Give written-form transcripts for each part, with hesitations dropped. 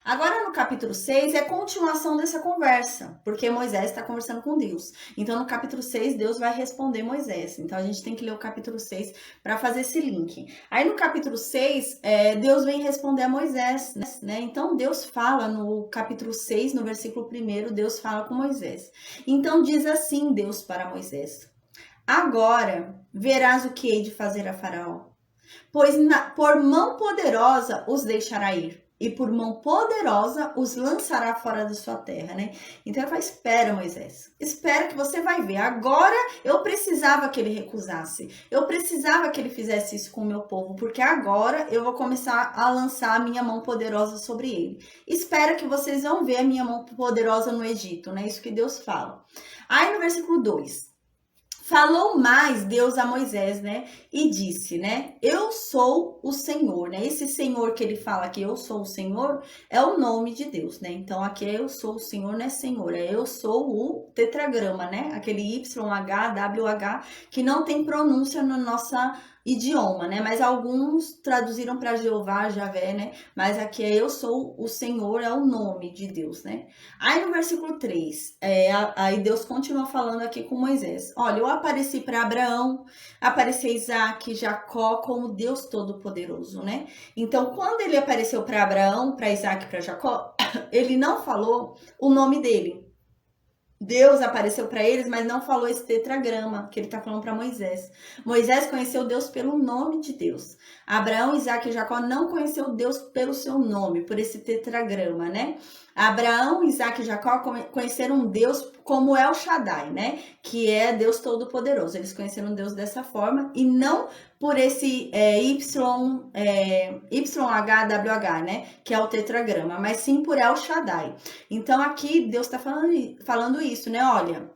Agora no capítulo 6 é continuação dessa conversa, porque Moisés está conversando com Deus. Então no capítulo 6 Deus vai responder Moisés. Então a gente tem que ler o capítulo 6 para fazer esse link. Aí no capítulo 6, Deus vem responder a Moisés, né? Então Deus fala no capítulo 6, no versículo 1, Deus fala com Moisés. Então diz assim Deus para Moisés: agora verás o que hei de fazer a Faraó, pois por mão poderosa os deixará ir, e por mão poderosa os lançará fora da sua terra, né? Então ele fala: espera, Moisés, espera que você vai ver. Agora eu precisava que ele recusasse, eu precisava que ele fizesse isso com o meu povo, porque agora eu vou começar a lançar a minha mão poderosa sobre ele. Espera que vocês vão ver a minha mão poderosa no Egito, né? Isso que Deus fala. Aí no versículo 2, falou mais Deus a Moisés, né? E disse, né? Eu sou o Senhor, né? Esse Senhor que ele fala que eu sou o Senhor é o nome de Deus, né? Então aqui é eu sou o Senhor, não é Senhor, é eu sou o tetragrama, né? Aquele YHWH que não tem pronúncia no nosso idioma, né? Mas alguns traduziram para Jeová, Javé, né? Mas aqui é eu sou o Senhor, é o nome de Deus, né? Aí no versículo 3, aí Deus continua falando aqui com Moisés. Olha, eu apareci para Abraão, apareci a Isaac, Jacó como Deus Todo-Poderoso, né? Então, quando ele apareceu para Abraão, para Isaac e para Jacó, ele não falou o nome dele. Deus apareceu para eles, mas não falou esse tetragrama que ele está falando para Moisés. Moisés conheceu Deus pelo nome de Deus. Abraão, Isaac e Jacó não conheceu Deus pelo seu nome, por esse tetragrama, né? Abraão, Isaac e Jacó conheceram Deus como El Shaddai, né? Que é Deus Todo-Poderoso. Eles conheceram Deus dessa forma e não por esse YHWH, né? Que é o tetragrama, mas sim por El Shaddai. Então aqui Deus está falando isso, né? Olha,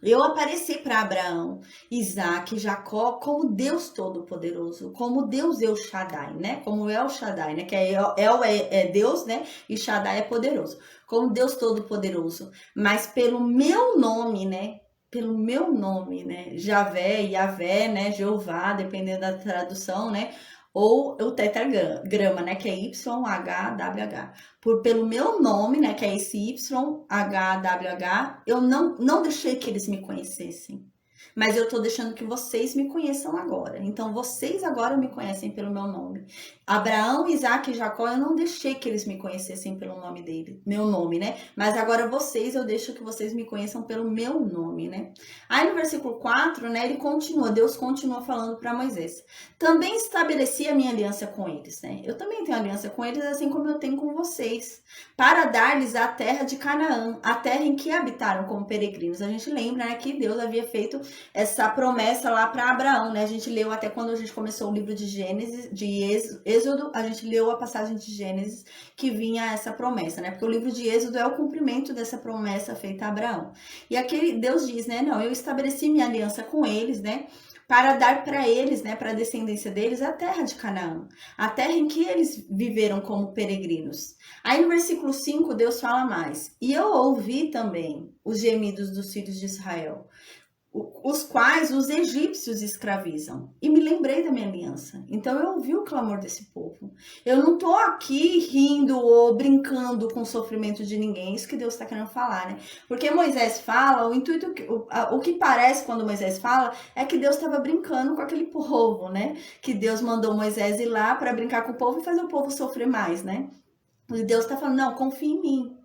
eu apareci para Abraão, Isaac, Jacó como Deus Todo-Poderoso, como Deus El Shaddai, né? Como El Shaddai, né? Que El é Deus, né? E Shaddai é poderoso. Como Deus Todo-Poderoso. Mas pelo meu nome, né? Pelo meu nome, né? Javé, Yavé, né? Jeová, dependendo da tradução, né? Ou o tetragrama, né? Que é YHWH. Pelo meu nome, né, que é esse YHWH, eu não deixei que eles me conhecessem. Mas eu tô deixando que vocês me conheçam agora. Então, vocês agora me conhecem pelo meu nome. Abraão, Isaac e Jacó, eu não deixei que eles me conhecessem pelo nome dele, meu nome, né? Mas agora vocês, eu deixo que vocês me conheçam pelo meu nome, né? Aí no versículo 4, né, Deus continua falando para Moisés. Também estabeleci a minha aliança com eles, né? Eu também tenho aliança com eles, assim como eu tenho com vocês, para dar-lhes a terra de Canaã, a terra em que habitaram como peregrinos. A gente lembra, né, que Deus havia feito essa promessa lá para Abraão, né? A gente leu até quando a gente começou o livro de Gênesis, de Êxodo, a gente leu a passagem de Gênesis que vinha essa promessa, né? Porque o livro de Êxodo é o cumprimento dessa promessa feita a Abraão. E aqui Deus diz, né? Não, eu estabeleci minha aliança com eles, né? Para dar para eles, né, para a descendência deles, a terra de Canaã, a terra em que eles viveram como peregrinos. Aí no versículo 5, Deus fala mais. E eu ouvi também os gemidos dos filhos de Israel, os quais os egípcios escravizam. E me lembrei da minha aliança. Então eu ouvi o clamor desse povo. Eu não tô aqui rindo ou brincando com o sofrimento de ninguém. Isso que Deus está querendo falar, né? Porque Moisés fala, o que parece quando Moisés fala é que Deus estava brincando com aquele povo, né? Que Deus mandou Moisés ir lá para brincar com o povo e fazer o povo sofrer mais, né? E Deus está falando, não, confia em mim.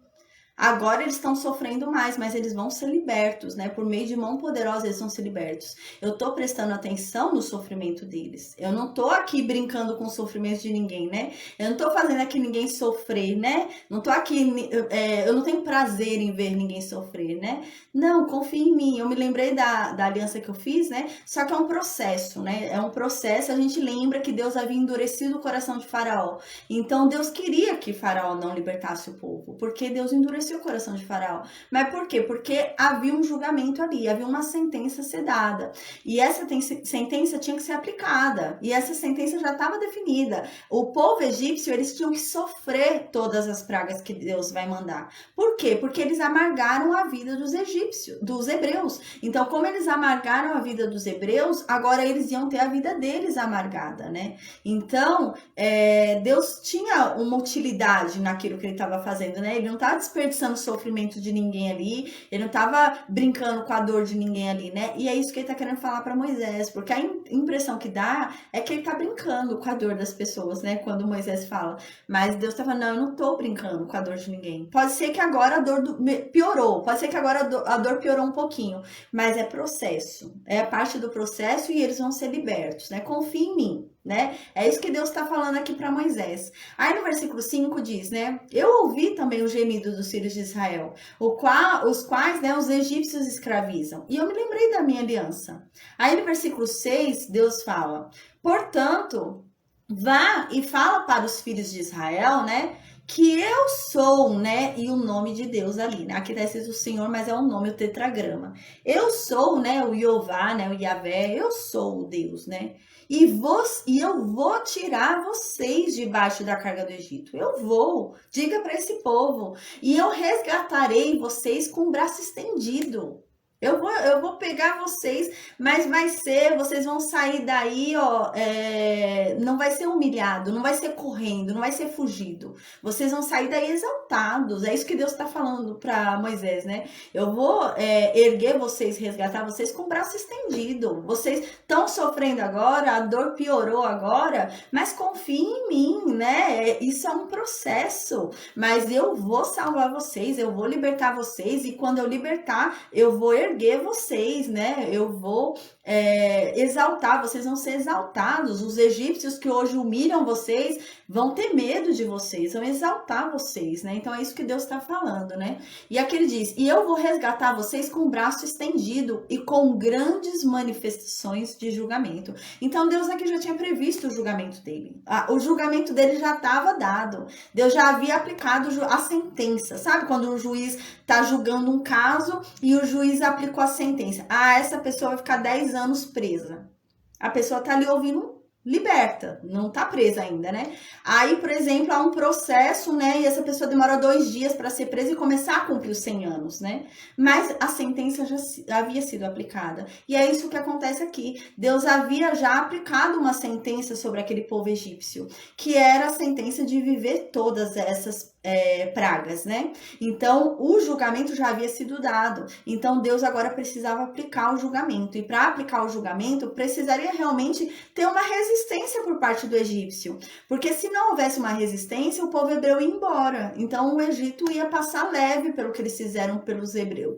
Agora eles estão sofrendo mais, mas eles vão ser libertos, né? Por meio de mão poderosa eles vão ser libertos. Eu tô prestando atenção no sofrimento deles. Eu não tô aqui brincando com o sofrimento de ninguém, né? Eu não tô fazendo aqui ninguém sofrer, né? Não tô aqui, eu não tenho prazer em ver ninguém sofrer, né? Não, confia em mim. Eu me lembrei da aliança que eu fiz, né? Só que é um processo, né? É um processo. A gente lembra que Deus havia endurecido o coração de Faraó. Então Deus queria que Faraó não libertasse o povo, porque Deus endureceu endureceu o coração de Faraó. Mas por quê? Porque havia um julgamento ali, havia uma sentença ser dada. E essa sentença tinha que ser aplicada. E essa sentença já estava definida. O povo egípcio, eles tinham que sofrer todas as pragas que Deus vai mandar. Por quê? Porque eles amargaram a vida dos egípcios, dos hebreus. Então, como eles amargaram a vida dos hebreus, agora eles iam ter a vida deles amargada, né? Então, Deus tinha uma utilidade naquilo que ele estava fazendo, né? Ele não estava desperdiçando o sofrimento de ninguém ali, ele não estava brincando com a dor de ninguém ali, né? E é isso que ele está querendo falar para Moisés, porque a impressão que dá é que ele está brincando com a dor das pessoas, né? Quando Moisés fala. Mas Deus está falando, não, eu não estou brincando com a dor de ninguém. Pode ser que agora a dor piorou, pode ser que agora a dor piorou um pouquinho, mas é processo, é parte do processo e eles vão ser libertos, né? Confia em mim, né? É isso que Deus está falando aqui para Moisés. Aí no versículo 5 diz, né? Eu ouvi também o gemido dos filhos de Israel, os quais, né, os egípcios escravizam. E eu me lembrei da minha aliança. Aí no versículo 6, Deus fala, portanto, vá e fala para os filhos de Israel, né? Que eu sou, né? E o nome de Deus ali, né? Aqui está escrito o Senhor, mas é o nome, o tetragrama. Eu sou, né? O Jeová, né? O Yahvé, eu sou o Deus, né? E eu vou tirar vocês debaixo da carga do Egito. Eu vou. Diga para esse povo. E eu resgatarei vocês com o braço estendido. Eu vou pegar vocês, mas vocês vão sair daí, ó, não vai ser humilhado, não vai ser correndo, não vai ser fugido. Vocês vão sair daí exaltados. É isso que Deus está falando para Moisés, né? Eu vou erguer vocês, resgatar vocês com o braço estendido. Vocês estão sofrendo agora, a dor piorou agora, mas confiem em mim, né? Isso é um processo, mas eu vou salvar vocês, eu vou libertar vocês, e quando eu libertar, eu vou erguer vocês, né? Eu vou exaltar, vocês vão ser exaltados. Os egípcios que hoje humilham vocês vão ter medo de vocês, vão exaltar vocês, né? Então é isso que Deus está falando, né? E aqui ele diz, e eu vou resgatar vocês com o braço estendido e com grandes manifestações de julgamento. Então Deus aqui já tinha previsto o julgamento dele. O julgamento dele já estava dado. Deus já havia aplicado a sentença. Sabe quando o juiz está julgando um caso e o juiz aplicou a sentença? Essa pessoa vai ficar 10 anos presa. A pessoa está ali ouvindo, liberta, não tá presa ainda, né? Aí, por exemplo, há um processo, né? E essa pessoa demora 2 dias para ser presa e começar a cumprir os 100 anos, né? Mas a sentença já havia sido aplicada. E é isso que acontece aqui. Deus havia já aplicado uma sentença sobre aquele povo egípcio, que era a sentença de viver todas essas pragas, né? Então, o julgamento já havia sido dado. Então, Deus agora precisava aplicar o julgamento. E para aplicar o julgamento, precisaria realmente ter uma resistência por parte do egípcio. Porque se não houvesse uma resistência, o povo hebreu ia embora. Então, o Egito ia passar leve pelo que eles fizeram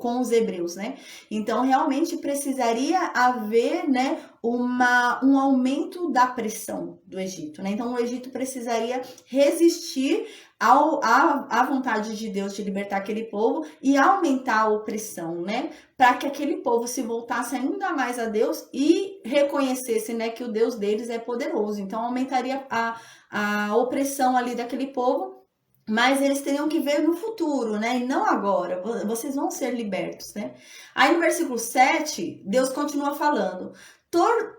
com os hebreus, né? Então, realmente precisaria haver, né, um aumento da pressão do Egito, né? Então, o Egito precisaria resistir à vontade de Deus de libertar aquele povo e aumentar a opressão, né? Para que aquele povo se voltasse ainda mais a Deus e reconhecesse, né, que o Deus deles é poderoso. Então, aumentaria a opressão ali daquele povo, mas eles teriam que ver no futuro, né? E não agora. Vocês vão ser libertos, né? Aí no versículo 7, Deus continua falando: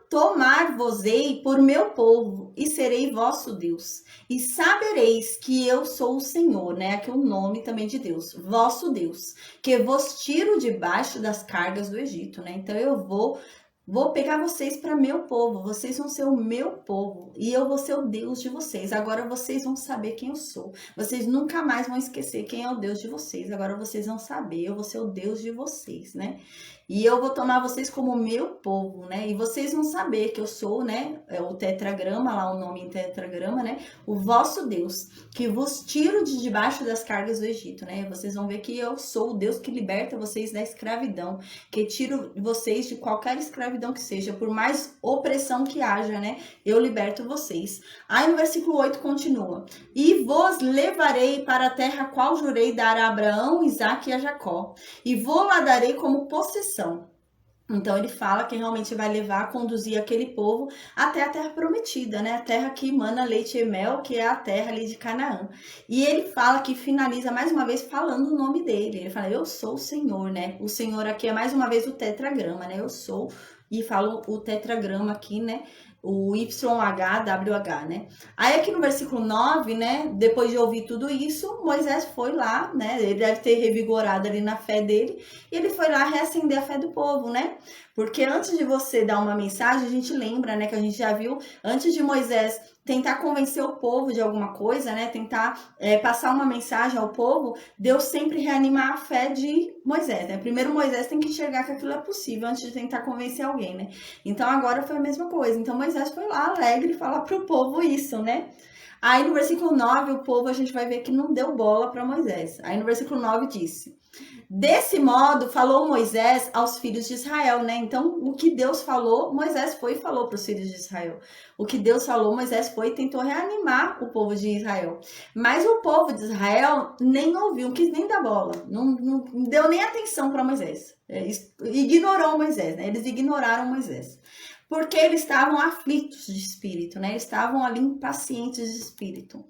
tomar-vos-ei por meu povo e serei vosso Deus. E sabereis que eu sou o Senhor, né? Aqui é o nome também de Deus, vosso Deus, que vos tiro debaixo das cargas do Egito, né? Então eu vou pegar vocês para meu povo, vocês vão ser o meu povo e eu vou ser o Deus de vocês. Agora vocês vão saber quem eu sou. Vocês nunca mais vão esquecer quem é o Deus de vocês. Agora vocês vão saber, eu vou ser o Deus de vocês, né? E eu vou tomar vocês como meu povo, né? E vocês vão saber que eu sou, né? O tetragrama, lá o nome em tetragrama, né? O vosso Deus, que vos tiro de debaixo das cargas do Egito, né? Vocês vão ver que eu sou o Deus que liberta vocês da escravidão, que tiro vocês de qualquer escravidão que seja, por mais opressão que haja, né? Eu liberto vocês. Aí no versículo 8 continua: e vos levarei para a terra qual jurei dar a Abraão, Isaque e a Jacó, e vou lá darei como possessão. Então ele fala que realmente vai levar, conduzir aquele povo até a terra prometida, né? A terra que emana leite e mel, que é a terra ali de Canaã. E ele fala que finaliza mais uma vez falando o nome dele. Ele fala, eu sou o Senhor, né? O Senhor aqui é mais uma vez o tetragrama, né? Eu sou, e falo o tetragrama aqui, né? O YHWH, né? Aí aqui no versículo 9, né? Depois de ouvir tudo isso, Moisés foi lá, né? Ele deve ter revigorado ali na fé dele, e ele foi lá reacender a fé do povo, né? Porque antes de você dar uma mensagem, a gente lembra, né, que a gente já viu, antes de Moisés tentar convencer o povo de alguma coisa, né, tentar passar uma mensagem ao povo, Deus sempre reanimar a fé de Moisés, né? Primeiro Moisés tem que enxergar que aquilo é possível antes de tentar convencer alguém, né? Então agora foi a mesma coisa. Então Moisés foi lá alegre falar pro povo isso, né? Aí no versículo 9, o povo a gente vai ver que não deu bola para Moisés. Aí no versículo 9 disse: desse modo, falou Moisés aos filhos de Israel, né? Então, o que Deus falou, Moisés foi e falou para os filhos de Israel. O que Deus falou, Moisés foi e tentou reanimar o povo de Israel. Mas o povo de Israel nem ouviu, não quis nem dar bola. Não deu nem atenção para Moisés. Ignorou Moisés, né? Eles ignoraram Moisés. Porque eles estavam aflitos de espírito, né? Eles estavam ali impacientes de espírito.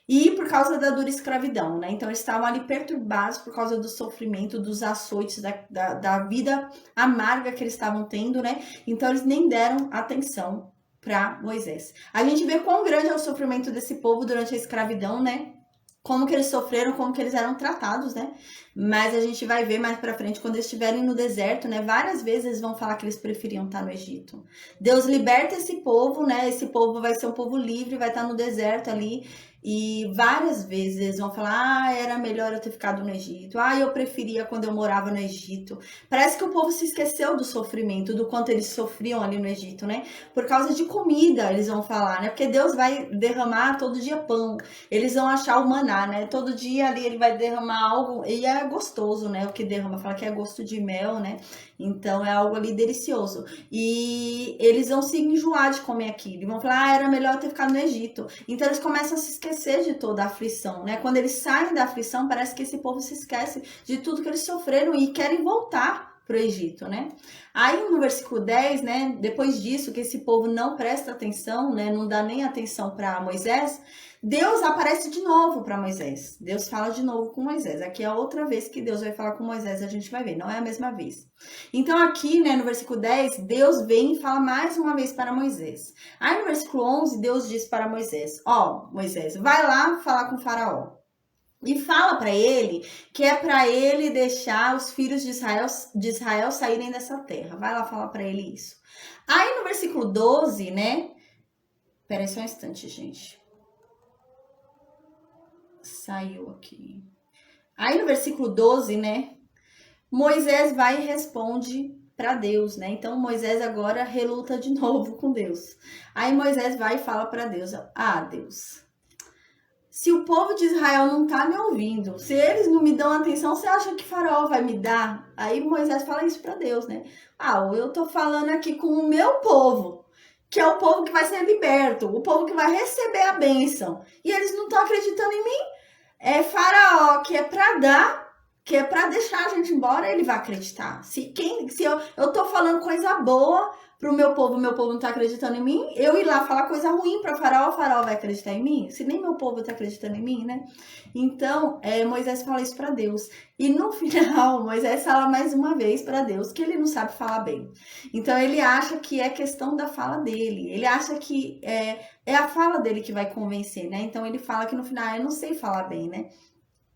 E por causa da dura escravidão, né? Então eles estavam ali perturbados por causa do sofrimento, dos açoites, da vida amarga que eles estavam tendo, né? Então eles nem deram atenção para Moisés. A gente vê quão grande é o sofrimento desse povo durante a escravidão, né? Como que eles sofreram, como que eles eram tratados, né? Mas a gente vai ver mais pra frente, quando eles estiverem no deserto, né? Várias vezes eles vão falar que eles preferiam estar no Egito. Deus liberta esse povo, né? Esse povo vai ser um povo livre, vai estar no deserto ali. E várias vezes eles vão falar, ah, era melhor eu ter ficado no Egito. Ah, eu preferia quando eu morava no Egito. Parece que o povo se esqueceu do sofrimento, do quanto eles sofriam ali no Egito, né? Por causa de comida, eles vão falar, né? Porque Deus vai derramar todo dia pão. Eles vão achar o maná, né? Todo dia ali ele vai derramar algo, e é gostoso, né? O que derrama, fala que é gosto de mel, né? Então é algo ali delicioso. E eles vão se enjoar de comer aquilo. E vão falar, ah, era melhor eu ter ficado no Egito. Então eles começam a se esquecer de toda a aflição, né? Quando eles saem da aflição, parece que esse povo se esquece de tudo que eles sofreram e querem voltar para o Egito, né? Aí no versículo 10, né? Depois disso, que esse povo não presta atenção, né? Não dá nem atenção para Moisés. Deus aparece de novo para Moisés. Deus fala de novo com Moisés. Aqui é a outra vez que Deus vai falar com Moisés, a gente vai ver, não é a mesma vez. Então aqui, né, no versículo 10, Deus vem e fala mais uma vez para Moisés. Aí no versículo 11, Deus diz para Moisés: ó, Moisés, vai lá falar com o faraó. E fala para ele que é para ele deixar os filhos de Israel saírem dessa terra. Vai lá falar para ele isso. Aí no versículo 12, né? Pera aí só um instante, gente. Saiu aqui. Aí no versículo 12, né? Moisés vai e responde para Deus, né? Então Moisés agora reluta de novo com Deus. Aí Moisés vai e fala para Deus: ah, Deus, se o povo de Israel não tá me ouvindo, se eles não me dão atenção, você acha que Faraó vai me dar? Aí Moisés fala isso para Deus, né? Ah, eu tô falando aqui com o meu povo, que é o povo que vai ser liberto, o povo que vai receber a bênção. E eles não estão acreditando em mim. É Faraó que é para dar, que é para deixar a gente embora, ele vai acreditar. Se eu tô falando coisa boa pro meu povo não tá acreditando em mim, eu ir lá falar coisa ruim para Faraó, o Faraó vai acreditar em mim? Se nem meu povo tá acreditando em mim, né? Então, Moisés fala isso para Deus. E no final, Moisés fala mais uma vez para Deus que ele não sabe falar bem. Então, ele acha que é questão da fala dele. Ele acha que é a fala dele que vai convencer, né? Então, ele fala que no final, eu não sei falar bem, né?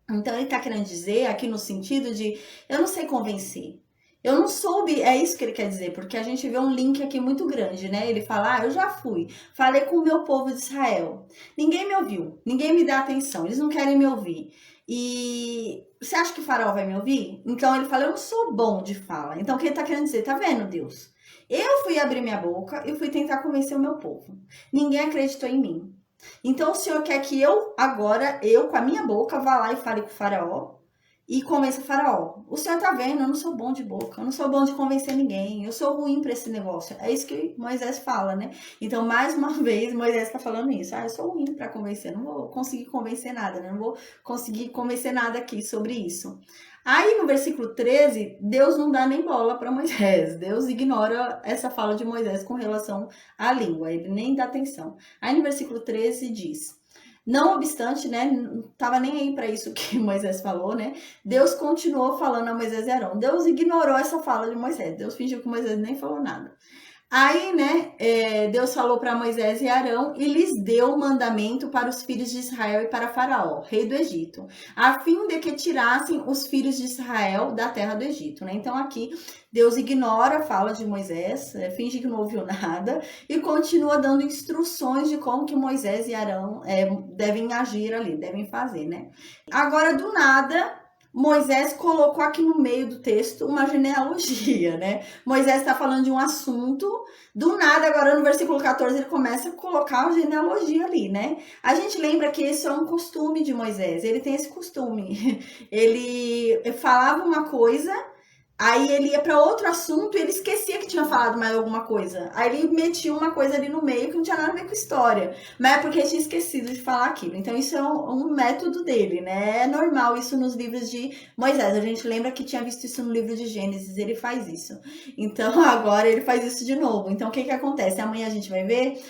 Então, ele tá querendo dizer aqui no sentido de, eu não sei convencer. Eu não soube, é isso que ele quer dizer, porque a gente vê um link aqui muito grande, né? Ele fala, eu já fui, falei com o meu povo de Israel. Ninguém me ouviu, ninguém me dá atenção, eles não querem me ouvir. E você acha que o faraó vai me ouvir? Então ele fala, eu não sou bom de fala. Então o que ele tá querendo dizer? Tá vendo, Deus? Eu fui abrir minha boca e fui tentar convencer o meu povo. Ninguém acreditou em mim. Então o Senhor quer que eu com a minha boca, vá lá e fale com o faraó e convença o faraó. O Senhor tá vendo, eu não sou bom de boca, eu não sou bom de convencer ninguém, eu sou ruim para esse negócio. É isso que Moisés fala, né? Então, mais uma vez, Moisés tá falando isso. Eu sou ruim para convencer, não vou conseguir convencer nada, né? Não vou conseguir convencer nada aqui sobre isso. Aí no versículo 13, Deus não dá nem bola para Moisés. Deus ignora essa fala de Moisés com relação à língua, ele nem dá atenção. Aí no versículo 13 diz: não obstante, né, não estava nem aí para isso que Moisés falou, né? Deus continuou falando a Moisés e Arão. Deus ignorou essa fala de Moisés. Deus fingiu que Moisés nem falou nada. Aí, né, Deus falou para Moisés e Arão e lhes deu o mandamento para os filhos de Israel e para Faraó, rei do Egito, a fim de que tirassem os filhos de Israel da terra do Egito, né? Então aqui Deus ignora a fala de Moisés, finge que não ouviu nada e continua dando instruções de como que Moisés e Arão devem agir ali, devem fazer, né? Agora, do nada, Moisés colocou aqui no meio do texto uma genealogia, né? Moisés está falando de um assunto, do nada, agora no versículo 14, ele começa a colocar a genealogia ali, né? A gente lembra que isso é um costume de Moisés, ele tem esse costume. Ele falava uma coisa, aí ele ia para outro assunto e ele esquecia que tinha falado mais alguma coisa. Aí ele metia uma coisa ali no meio que não tinha nada a ver com a história. Mas é porque tinha esquecido de falar aquilo. Então isso é um método dele, né? É normal isso nos livros de Moisés. A gente lembra que tinha visto isso no livro de Gênesis. Ele faz isso. Então agora ele faz isso de novo. Então o que acontece? Amanhã a gente vai ver.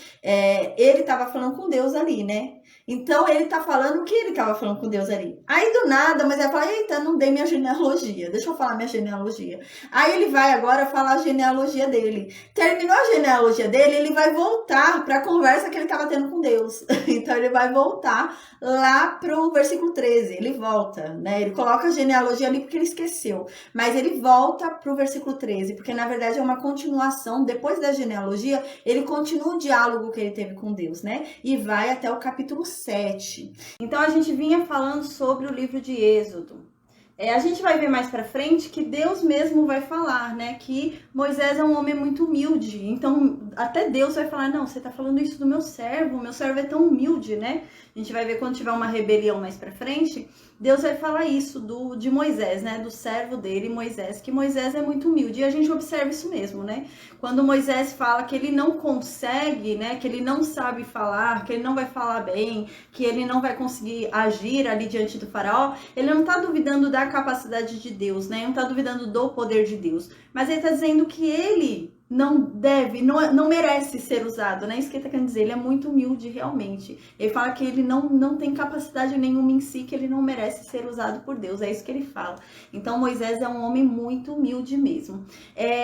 Ele estava falando com Deus ali, né? Então ele tá falando o que ele tava falando com Deus ali. Aí do nada, Moisés fala: eita, não dei minha genealogia, deixa eu falar minha genealogia. Aí ele vai agora falar a genealogia dele. Terminou a genealogia dele, ele vai voltar para a conversa que ele tava tendo com Deus. Então ele vai voltar lá pro versículo 13. Ele volta, né? Ele coloca a genealogia ali porque ele esqueceu. Mas ele volta pro versículo 13, porque na verdade é uma continuação. Depois da genealogia, ele continua o diálogo que ele teve com Deus, né? E vai até o capítulo 7. Então a gente vinha falando sobre o livro de Êxodo. A gente vai ver mais pra frente que Deus mesmo vai falar, né? Que Moisés é um homem muito humilde. Então até Deus vai falar: não, você tá falando isso do meu servo é tão humilde, né? A gente vai ver quando tiver uma rebelião mais pra frente, Deus vai falar isso de Moisés, né? Do servo dele, Moisés, que Moisés é muito humilde. E a gente observa isso mesmo, né? Quando Moisés fala que ele não consegue, né? Que ele não sabe falar, que ele não vai falar bem, que ele não vai conseguir agir ali diante do faraó, ele não tá duvidando da capacidade de Deus, né? Ele não tá duvidando do poder de Deus. Mas ele tá dizendo que ele não deve, não merece ser usado, né? Isso que ele tá querendo dizer, ele é muito humilde realmente. Ele fala que ele não tem capacidade nenhuma em si, que ele não merece ser usado por Deus, é isso que ele fala. Então Moisés é um homem muito humilde mesmo.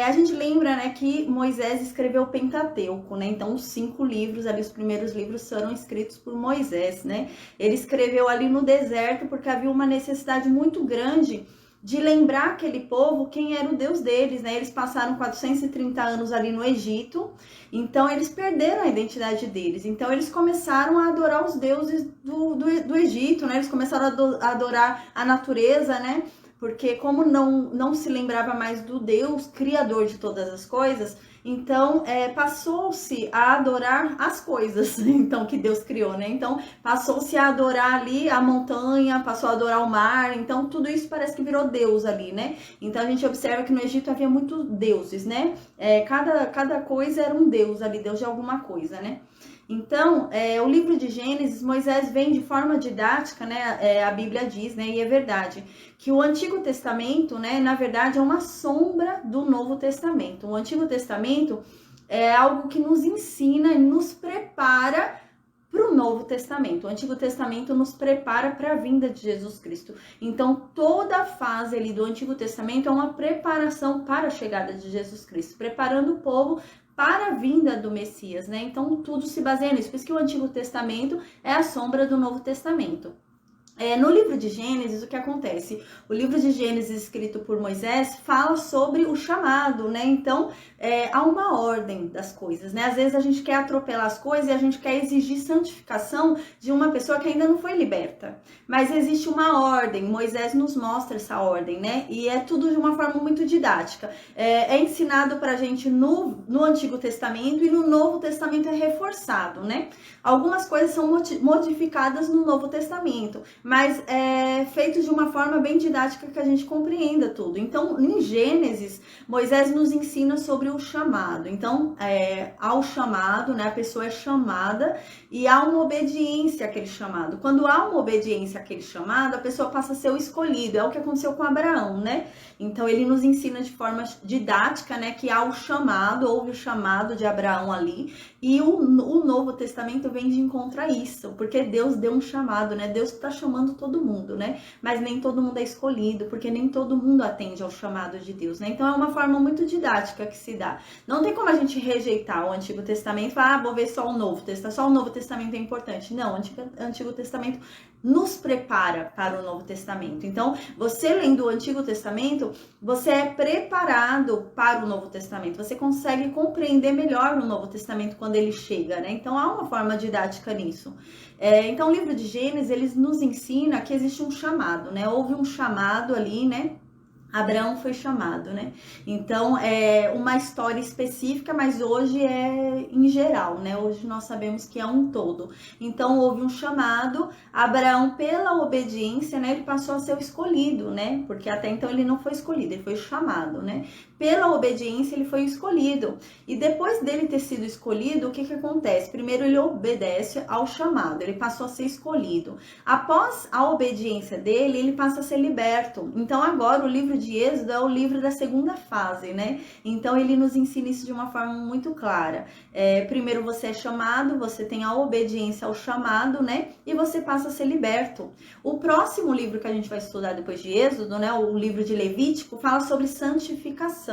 A gente lembra, né, que Moisés escreveu o Pentateuco, né? Então os 5 livros, ali os primeiros livros foram escritos por Moisés, né? Ele escreveu ali no deserto porque havia uma necessidade muito grande de lembrar aquele povo quem era o Deus deles, né? Eles passaram 430 anos ali no Egito, então eles perderam a identidade deles. Então eles começaram a adorar os deuses do Egito, né? Eles começaram a adorar a natureza, né? Porque como não se lembrava mais do Deus, criador de todas as coisas, então passou-se a adorar as coisas então que Deus criou, né? Então passou-se a adorar ali a montanha, passou a adorar o mar, então tudo isso parece que virou Deus ali, né? Então a gente observa que no Egito havia muitos deuses, né? Cada coisa era um deus ali, deus de alguma coisa, né? Então, o livro de Gênesis, Moisés vem de forma didática, né? A Bíblia diz, né? E é verdade, que o Antigo Testamento, né? Na verdade, é uma sombra do Novo Testamento. O Antigo Testamento é algo que nos ensina e nos prepara para o Novo Testamento. O Antigo Testamento nos prepara para a vinda de Jesus Cristo. Então, toda a fase ali do Antigo Testamento é uma preparação para a chegada de Jesus Cristo, preparando o povo para a vinda do Messias, né? Então, tudo se baseia nisso. Por isso que o Antigo Testamento é a sombra do Novo Testamento. No livro de Gênesis, o que acontece? O livro de Gênesis, escrito por Moisés, fala sobre o chamado, né? Então, há uma ordem das coisas, né? Às vezes a gente quer atropelar as coisas e a gente quer exigir santificação de uma pessoa que ainda não foi liberta. Mas existe uma ordem, Moisés nos mostra essa ordem, né? E é tudo de uma forma muito didática. É ensinado pra gente no Antigo Testamento e no Novo Testamento é reforçado, né? Algumas coisas são modificadas no Novo Testamento, mas é feito de uma forma bem didática que a gente compreenda tudo. Então, em Gênesis, Moisés nos ensina sobre o chamado. Então, há o chamado, né? A pessoa é chamada e há uma obediência àquele chamado. Quando há uma obediência àquele chamado, a pessoa passa a ser o escolhido. É o que aconteceu com Abraão, né? Então, ele nos ensina de forma didática, né? Que há o chamado, houve o chamado de Abraão ali. E o Novo Testamento vem de encontro a isso, porque Deus deu um chamado, né? Deus está chamando todo mundo, né? Mas nem todo mundo é escolhido, porque nem todo mundo atende ao chamado de Deus, né? Então é uma forma muito didática que se dá. Não tem como a gente rejeitar o Antigo Testamento e falar, vou ver só o Novo Testamento, só o Novo Testamento é importante. Não, o Antigo Testamento nos prepara para o Novo Testamento. Então, você lendo o Antigo Testamento, você é preparado para o Novo Testamento. Você consegue compreender melhor o Novo Testamento quando ele chega, né? Então, há uma forma didática nisso. Então, o livro de Gênesis, ele nos ensina que existe um chamado, né? Houve um chamado ali, né? Abraão foi chamado, né? Então, é uma história específica, mas hoje é em geral, né? Hoje nós sabemos que é um todo. Então, houve um chamado, Abraão, pela obediência, né? Ele passou a ser o escolhido, né? Porque até então ele não foi escolhido, ele foi chamado, né? Pela obediência, ele foi escolhido. E depois dele ter sido escolhido, o que que acontece? Primeiro, ele obedece ao chamado, ele passou a ser escolhido. Após a obediência dele, ele passa a ser liberto. Então, agora, o livro de Êxodo é o livro da segunda fase, né? Então, ele nos ensina isso de uma forma muito clara. Primeiro, você é chamado, você tem a obediência ao chamado, né? E você passa a ser liberto. O próximo livro que a gente vai estudar depois de Êxodo, né? O livro de Levítico, fala sobre santificação.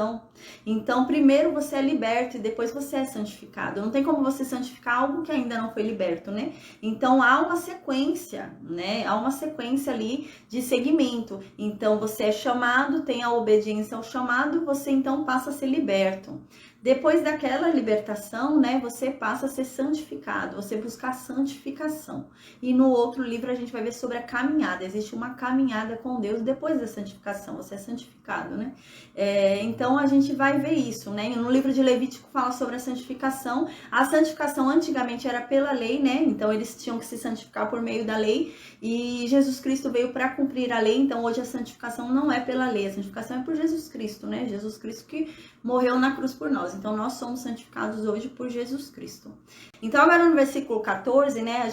Então, primeiro você é liberto e depois você é santificado. Não tem como você santificar algo que ainda não foi liberto, né? Então, há uma sequência, né? Há uma sequência ali de segmento. Então, você é chamado, tem a obediência ao chamado, você então passa a ser liberto. Depois daquela libertação, né, você passa a ser santificado, você busca a santificação. E no outro livro a gente vai ver sobre a caminhada. Existe uma caminhada com Deus depois da santificação, você é santificado, né? Então a gente vai ver isso, né? No livro de Levítico fala sobre a santificação. A santificação antigamente era pela lei, né? Então eles tinham que se santificar por meio da lei. E Jesus Cristo veio para cumprir a lei, então hoje a santificação não é pela lei, a santificação é por Jesus Cristo, né? Jesus Cristo que morreu na cruz por nós. Então, nós somos santificados hoje por Jesus Cristo. Então, agora no versículo 14, né,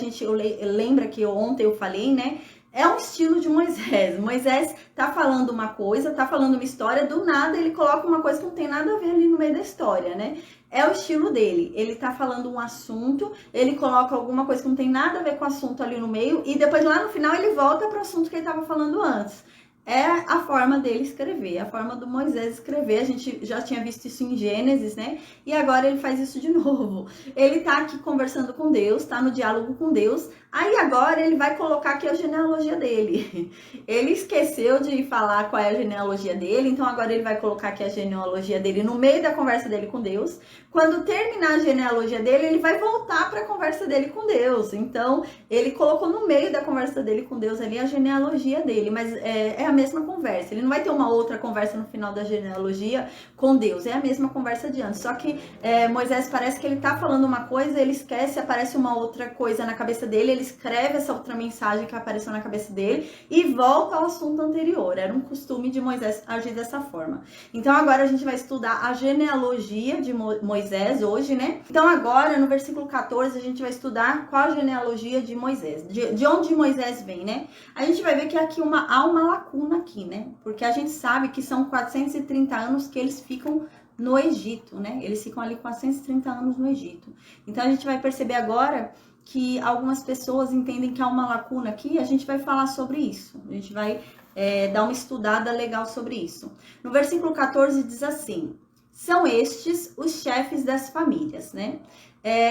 lembra que ontem eu falei, né, é um estilo de Moisés. Moisés tá falando uma coisa, tá falando uma história, do nada ele coloca uma coisa que não tem nada a ver ali no meio da história, né? É o estilo dele. Ele tá falando um assunto, ele coloca alguma coisa que não tem nada a ver com o assunto ali no meio, e depois lá no final ele volta para o assunto que ele tava falando antes. É a forma dele escrever, a forma do Moisés escrever. A gente já tinha visto isso em Gênesis, né? E agora ele faz isso de novo. Ele tá aqui conversando com Deus, tá no diálogo com Deus. Aí agora ele vai colocar aqui a genealogia dele. Ele esqueceu de falar qual é a genealogia dele, então agora ele vai colocar aqui a genealogia dele no meio da conversa dele com Deus. Quando terminar a genealogia dele, ele vai voltar para a conversa dele com Deus. Então, ele colocou no meio da conversa dele com Deus ali a genealogia dele, mas é a mesma conversa. Ele não vai ter uma outra conversa no final da genealogia com Deus, é a mesma conversa de antes. Só que Moisés parece que ele tá falando uma coisa, ele esquece, aparece uma outra coisa na cabeça dele, ele escreve essa outra mensagem que apareceu na cabeça dele e volta ao assunto anterior. Era um costume de Moisés agir dessa forma. Então agora a gente vai estudar a genealogia de Moisés hoje, né? Então agora no versículo 14 a gente vai estudar qual a genealogia de Moisés, de onde Moisés vem, né? A gente vai ver que aqui há uma lacuna aqui, né? Porque a gente sabe que são 430 anos que eles ficam no Egito, né? Eles ficam ali 430 anos no Egito. Então a gente vai perceber agora que algumas pessoas entendem que há uma lacuna aqui, a gente vai falar sobre isso. A gente vai dar uma estudada legal sobre isso. No versículo 14 diz assim: são estes os chefes das famílias, né?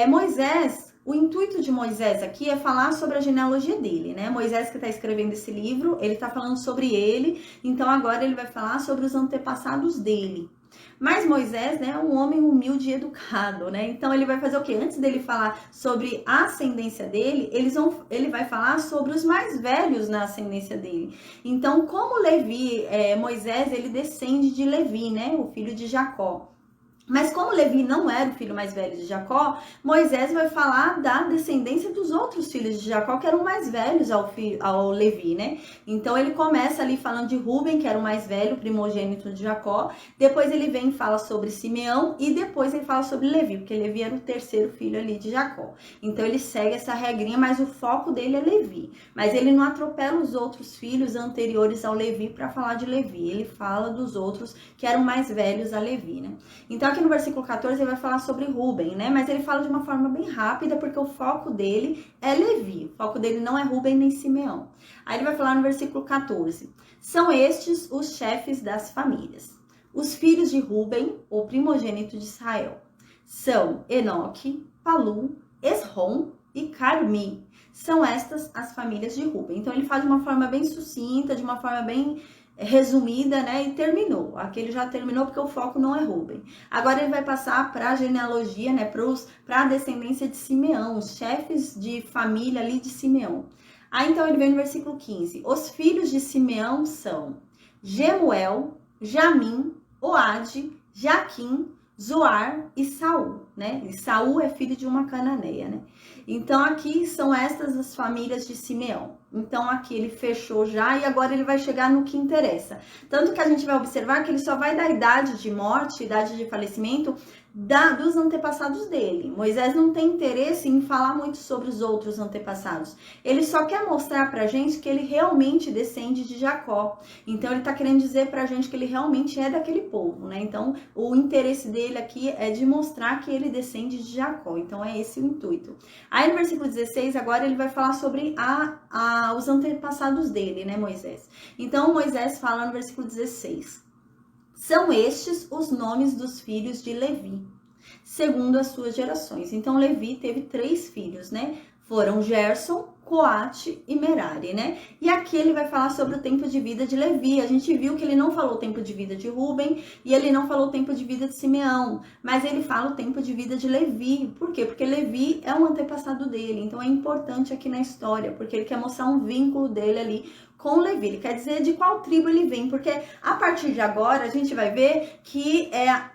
Moisés, o intuito de Moisés aqui é falar sobre a genealogia dele, né? Moisés que está escrevendo esse livro, ele está falando sobre ele, então agora ele vai falar sobre os antepassados dele. Mas Moisés, né, é um homem humilde e educado, né? Então ele vai fazer o quê? Antes dele falar sobre a ascendência dele, ele vai falar sobre os mais velhos na ascendência dele. Então, como Levi, Moisés, ele descende de Levi, né, o filho de Jacó. Mas como Levi não era o filho mais velho de Jacó, Moisés vai falar da descendência dos outros filhos de Jacó, que eram mais velhos ao Levi, né? Então ele começa ali falando de Rúben, que era o mais velho, primogênito de Jacó. Depois ele vem e fala sobre Simeão e depois ele fala sobre Levi, porque Levi era o terceiro filho ali de Jacó. Então ele segue essa regrinha, mas o foco dele é Levi. Mas ele não atropela os outros filhos anteriores ao Levi para falar de Levi. Ele fala dos outros que eram mais velhos a Levi, né? Então aqui no versículo 14 ele vai falar sobre Rúben, né? Mas ele fala de uma forma bem rápida, porque o foco dele é Levi. O foco dele não é Rúben nem Simeão. Aí ele vai falar no versículo 14. São estes os chefes das famílias. Os filhos de Rúben, o primogênito de Israel, são Enoque, Palu, Esrom e Carmi. São estas as famílias de Rúben. Então ele fala de uma forma bem sucinta, de uma forma bem resumida, né? E terminou. Aqui ele já terminou porque o foco não é Rúben. Agora ele vai passar para a genealogia, né? Para a descendência de Simeão, os chefes de família ali de Simeão. Aí então ele vem no versículo 15. Os filhos de Simeão são Gemuel, Jamim, Oade, Jaquim, Zoar e Saul, né? E Saul é filho de uma cananeia, né? Então aqui são estas as famílias de Simeão. Então aqui ele fechou já e agora ele vai chegar no que interessa. Tanto que a gente vai observar que ele só vai dar idade de morte, idade de falecimento dos antepassados dele. Moisés não tem interesse em falar muito sobre os outros antepassados. Ele só quer mostrar pra gente que ele realmente descende de Jacó. Então ele tá querendo dizer pra gente que ele realmente é daquele povo, né? Então o interesse dele aqui é de mostrar que ele descende de Jacó. Então é esse o intuito. Aí no versículo 16 agora ele vai falar sobre os antepassados dele, né, Moisés? Então Moisés fala no versículo 16. São estes os nomes dos filhos de Levi, segundo as suas gerações. Então, Levi teve 3 filhos, né? Foram Gerson, Coate e Merari, né? E aqui ele vai falar sobre o tempo de vida de Levi. A gente viu que ele não falou o tempo de vida de Rúben e ele não falou o tempo de vida de Simeão, mas ele fala o tempo de vida de Levi. Por quê? Porque Levi é um antepassado dele, então é importante aqui na história, porque ele quer mostrar um vínculo dele ali com Levi. Ele quer dizer de qual tribo ele vem, porque a partir de agora a gente vai ver que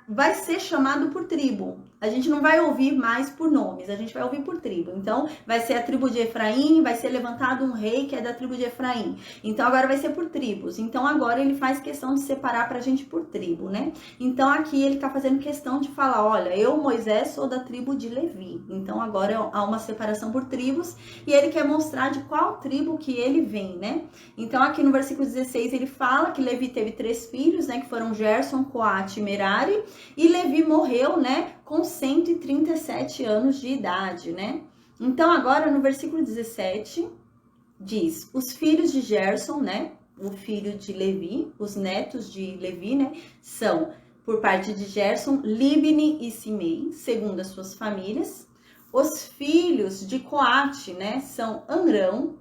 vai ser chamado por tribo. A gente não vai ouvir mais por nomes, a gente vai ouvir por tribo. Então, vai ser a tribo de Efraim, vai ser levantado um rei que é da tribo de Efraim. Então, agora vai ser por tribos. Então, agora ele faz questão de separar pra gente por tribo, né? Então, aqui ele tá fazendo questão de falar, olha, eu, Moisés, sou da tribo de Levi. Então, agora há uma separação por tribos e ele quer mostrar de qual tribo que ele vem, né? Então, aqui no versículo 16, ele fala que Levi teve 3 filhos, né? Que foram Gerson, Coate e Merari. E Levi morreu, né? Com 137 anos de idade, né? Então, agora no versículo 17, diz, os filhos de Gerson, né? O filho de Levi, os netos de Levi, né? São, por parte de Gerson, Libni e Simei, segundo as suas famílias. Os filhos de Coate, né? São Amrão,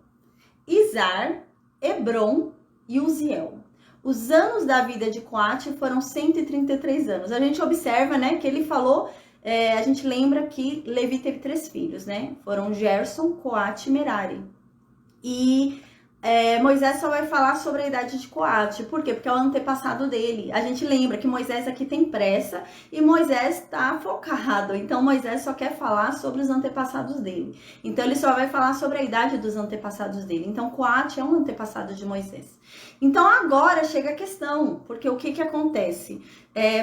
Izar, Hebron e Uziel. Os anos da vida de Coate foram 133 anos. A gente observa, né, que ele falou, a gente lembra que Levi teve 3 filhos, né? Foram Gerson, Coate e Merari. E Moisés só vai falar sobre a idade de Coate. Por quê? Porque é o antepassado dele. A gente lembra que Moisés aqui tem pressa e Moisés está focado. Então, Moisés só quer falar sobre os antepassados dele. Então, ele só vai falar sobre a idade dos antepassados dele. Então, Coate é um antepassado de Moisés. Então, agora chega a questão. Porque o que acontece?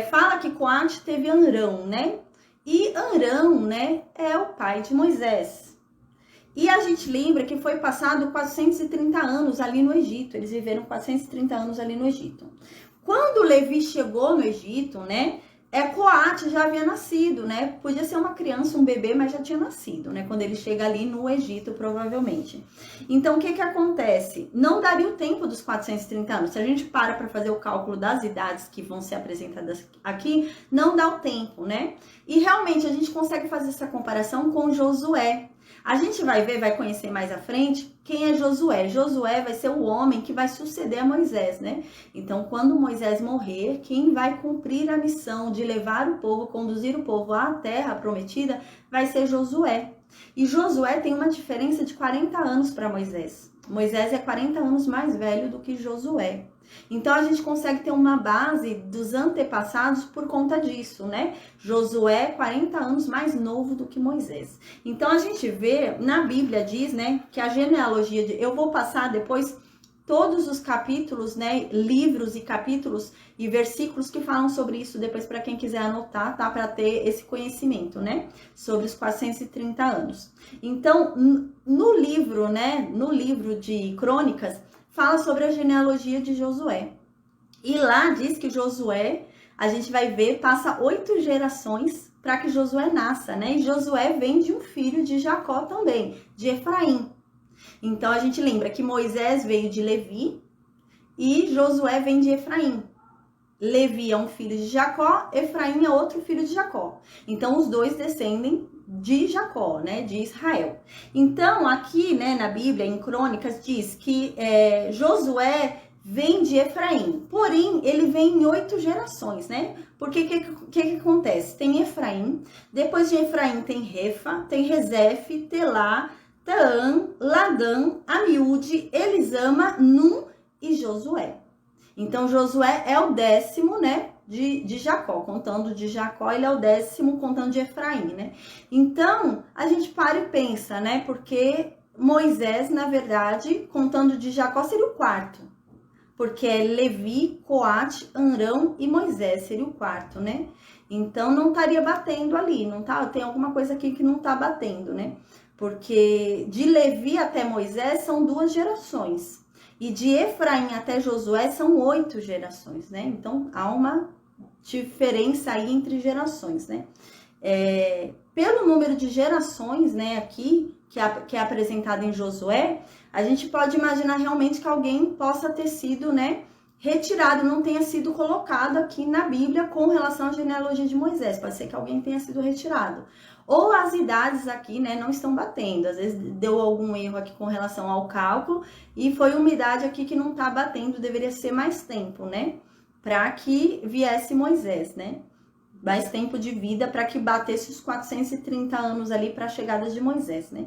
Fala que Coate teve Amrão, né? E Amrão, né, é o pai de Moisés. E a gente lembra que foi passado 430 anos ali no Egito. Eles viveram 430 anos ali no Egito. Quando Levi chegou no Egito, né? Coate já havia nascido, né? Podia ser uma criança, um bebê, mas já tinha nascido, né? Quando ele chega ali no Egito, provavelmente. Então, o que acontece? Não daria o tempo dos 430 anos. Se a gente para fazer o cálculo das idades que vão ser apresentadas aqui, não dá o tempo, né? E realmente a gente consegue fazer essa comparação com Josué. A gente vai ver, vai conhecer mais à frente, quem é Josué. Josué vai ser o homem que vai suceder a Moisés, né? Então, quando Moisés morrer, quem vai cumprir a missão de levar o povo, conduzir o povo à terra prometida, vai ser Josué. E Josué tem uma diferença de 40 anos para Moisés. Moisés é 40 anos mais velho do que Josué. Então a gente consegue ter uma base dos antepassados por conta disso, né? Josué é 40 anos mais novo do que Moisés. Então a gente vê, na Bíblia diz, né, que a genealogia de... Eu vou passar depois todos os capítulos, né, livros e capítulos e versículos que falam sobre isso depois para quem quiser anotar, tá? Para ter esse conhecimento, né, sobre os 430 anos. Então, no livro, né, no livro de Crônicas, fala sobre a genealogia de Josué. E lá diz que Josué, a gente vai ver, passa 8 gerações para que Josué nasça, né? E Josué vem de um filho de Jacó também, de Efraim. Então a gente lembra que Moisés veio de Levi e Josué vem de Efraim. Levi é um filho de Jacó, Efraim é outro filho de Jacó. Então os dois descendem de Jacó, né, de Israel. Então aqui, né, na Bíblia, em Crônicas, diz que Josué vem de Efraim, porém ele vem em 8 gerações, né? Porque o que acontece? Tem Efraim, depois de Efraim tem Refa, tem Rezefe, Telá, Taã, Ladã, Amiúde, Elisama, Num e Josué. Então, Josué é o 10º, né, de Jacó. Contando de Jacó, ele é o 10º, contando de Efraim, né? Então, a gente para e pensa, né, porque Moisés, na verdade, contando de Jacó, seria o 4º. Porque é Levi, Coate, Arão e Moisés, seria o 4º, né? Então, não estaria batendo ali, não tá? Tem alguma coisa aqui que não tá batendo, né? Porque de Levi até Moisés são 2 gerações. E de Efraim até Josué são 8 gerações, né? Então, há uma diferença aí entre gerações, né? Pelo número de gerações, né, aqui, que é apresentado em Josué, a gente pode imaginar realmente que alguém possa ter sido, né, retirado, não tenha sido colocado aqui na Bíblia com relação à genealogia de Moisés. Pode ser que alguém tenha sido retirado. Ou as idades aqui, né, não estão batendo. Às vezes deu algum erro aqui com relação ao cálculo e foi uma idade aqui que não está batendo, deveria ser mais tempo, né, para que viesse Moisés, né, mais tempo de vida para que batesse os 430 anos ali para a chegada de Moisés, né.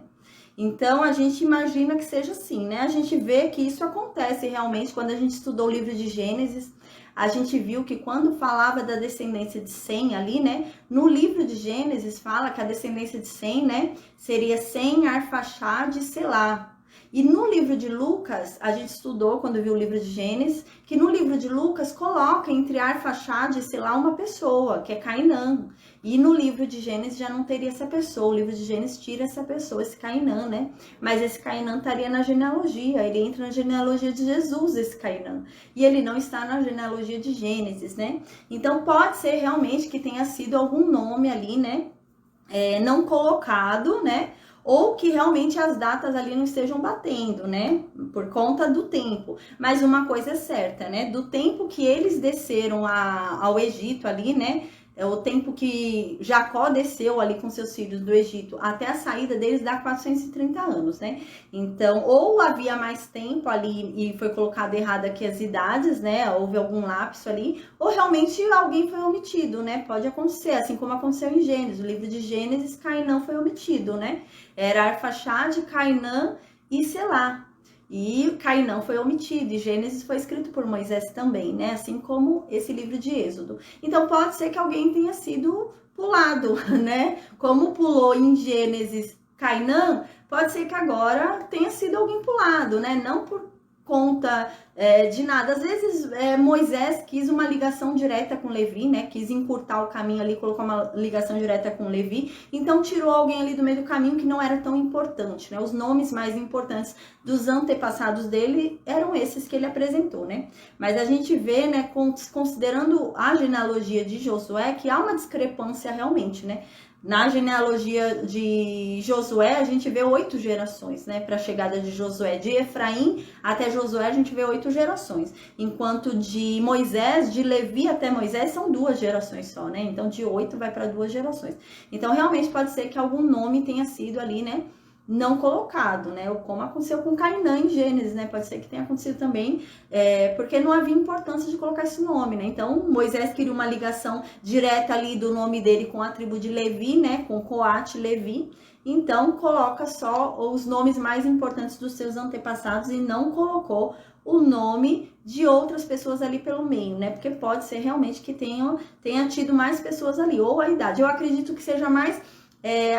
Então, a gente imagina que seja assim, né? A gente vê que isso acontece realmente quando a gente estudou o livro de Gênesis. A gente viu que quando falava da descendência de Sem ali, né? No livro de Gênesis fala que a descendência de Sem, né? Seria Sem, Arfaxade e Selá. E no livro de Lucas, a gente estudou quando viu o livro de Gênesis, que no livro de Lucas coloca entre Arfaxade e Selá uma pessoa, que é Cainã. E no livro de Gênesis já não teria essa pessoa, o livro de Gênesis tira essa pessoa, esse Cainã, né? Mas esse Cainã estaria na genealogia, ele entra na genealogia de Jesus, esse Cainã. E ele não está na genealogia de Gênesis, né? Então pode ser realmente que tenha sido algum nome ali, né? Não colocado, né? Ou que realmente as datas ali não estejam batendo, né? Por conta do tempo. Mas uma coisa é certa, né? Do tempo que eles desceram ao Egito ali, né? O tempo que Jacó desceu ali com seus filhos do Egito até a saída deles dá 430 anos, né? Então, ou havia mais tempo ali e foi colocado errado aqui as idades, né? Houve algum lapso ali, ou realmente alguém foi omitido, né? Pode acontecer, assim como aconteceu em Gênesis. O livro de Gênesis, Cainã foi omitido, né? Era Arfaxade, Cainã e Selá. E Cainã foi omitido, e Gênesis foi escrito por Moisés também, né? Assim como esse livro de Êxodo. Então pode ser que alguém tenha sido pulado, né? Como pulou em Gênesis Cainã, pode ser que agora tenha sido alguém pulado, né? Não por conta de nada. Às vezes Moisés quis uma ligação direta com Levi, né? Quis encurtar o caminho ali, colocar uma ligação direta com Levi. Então tirou alguém ali do meio do caminho que não era tão importante, né? Os nomes mais importantes dos antepassados dele eram esses que ele apresentou, né? Mas a gente vê, né, considerando a genealogia de Josué, que há uma discrepância realmente, né? Na genealogia de Josué, a gente vê 8 gerações, né? Para a chegada de Josué. De Efraim até Josué, a gente vê 8 gerações. Enquanto de Moisés, de Levi até Moisés, são 2 gerações só, né? Então, de 8 vai para 2 gerações. Então, realmente pode ser que algum nome tenha sido ali, né? não colocado, né? Ou como aconteceu com Cainã em Gênesis, né? Pode ser que tenha acontecido também, porque não havia importância de colocar esse nome, né? Então, Moisés queria uma ligação direta ali do nome dele com a tribo de Levi, né? Com Coate, Levi. Então, coloca só os nomes mais importantes dos seus antepassados e não colocou o nome de outras pessoas ali pelo meio, né? Porque pode ser realmente que tenha tido mais pessoas ali, ou a idade. Eu acredito que seja mais